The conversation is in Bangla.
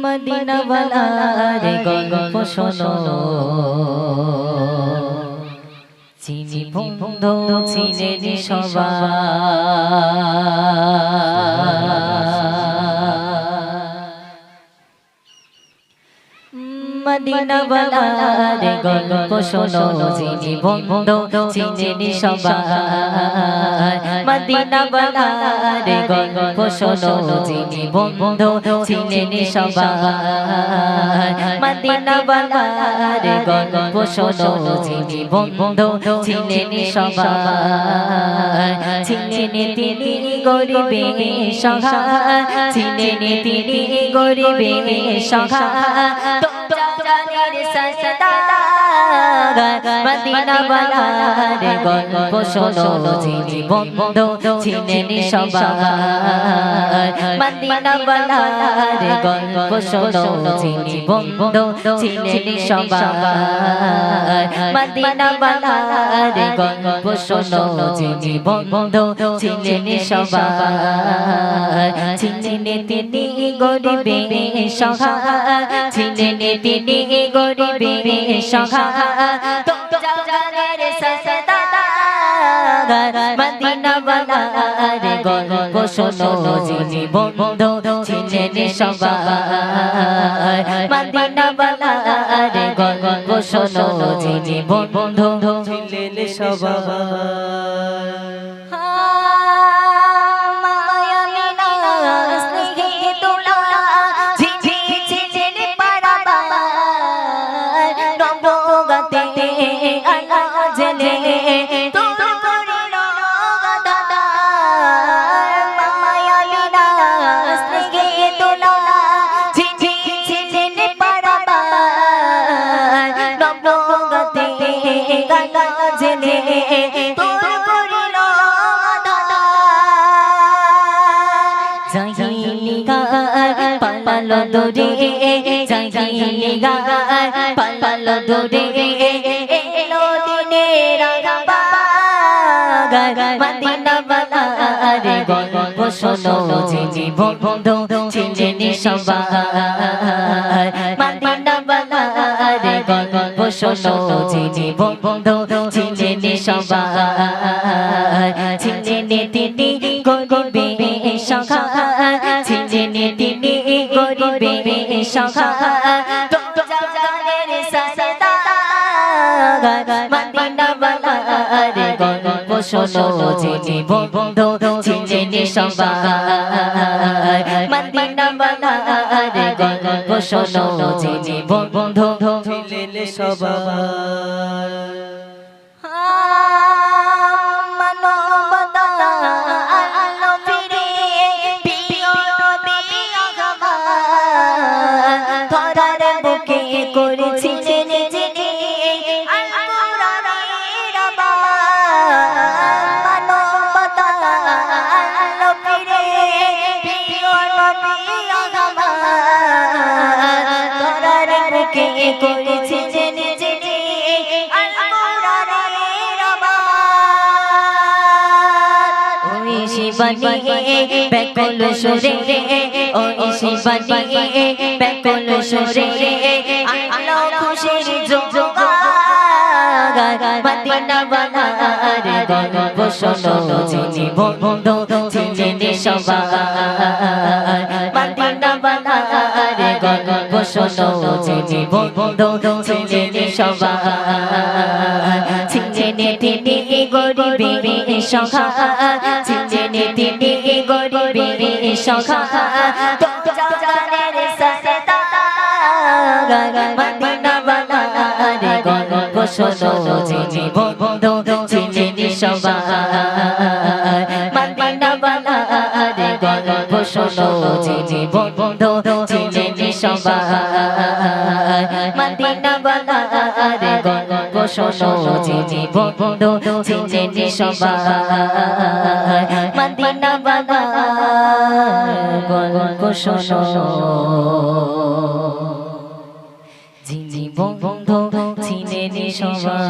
মদিনা ওয়ালার গল্প শোনো চিনি বন্ধু চিনেনি মদিনা ওয়ালার গল্প শোনো চিনি বন্ধু চিনেনি সবাই মদিনা ওয়ালার গল্প শোনো চিনি বন্ধু চিনেনি সবাই মদিনা ওয়ালার গল্প শোনো চিনি বন্ধু চিনেনি সবাই চিনেনি তিনি গরিবে সহায় চিনেনি তিনি গরিবে সহায় মদিনা ওয়ালার গল্প শোনো চিনি বন্ধু চিনেনি সবাই মদিনা ওয়ালার গল্প শোনো চিনি বন্ধু চিনেনি সবাই মদিনা ওয়ালার গল্প শোনো চিনি বন্ধু চিনেনি সবাই চিনেনি তিনি গরিবে সহায় চিনেনি তিনি গরিবে সহায় মদিনা ওয়ালার গল্প শোনো চিনি বন্ধু চিনেনি সবাই মদিনা ওয়ালার গল্প শোনো চিনি বন্ধু চিনেনি সবাই পালালো দূরে জাগিয়ে গায় পালালো দূরে এলো দিনের আগায় মদিনা ওয়ালার গল্প শোনো চিনি বন্ধু চিনেনি সবাই মদিনা ওয়ালার গল্প শোনো চিনি বন্ধু চিনেনি সবাই চিনেনি তিনি গরিবে সহায় চিনেনি তিনি গরিবে সহায় মদিনা ওয়ালার গল্প শোনো চিনি বন্ধু চিনেনি সবাই মদিনা ওয়ালার গল্প শোনো চিনি বন্ধু চিনেনি সবাই বেকুল সুরে ওই শিবানী বেকুল সুরে আলো খুশির জোগাড় মদিনা ওয়ালার গল্প শোনো চিনি বন্ধু চিনেনি সবাই মদিনা ওয়ালার গল্প শোনো চিনি বন্ধু চিনেনি সবাই চিনেনি তিনি গরিবে সহায় চিনেনি তিনি গরিবে সহায় মদিনা ওয়ালার গল্প শোনো চিনি বন্ধু চিনেনি সবাই মদিনা ওয়ালার গল্প শোনো চিনি বন্ধু চিনেনি সবাই মদিনা ওয়ালার গল্প শোনো চিনি বন্ধু চিনেনি সবাই মদিনা ওয়ালার গল্প শোনো চিনি বন্ধু চিনেনি সবাই।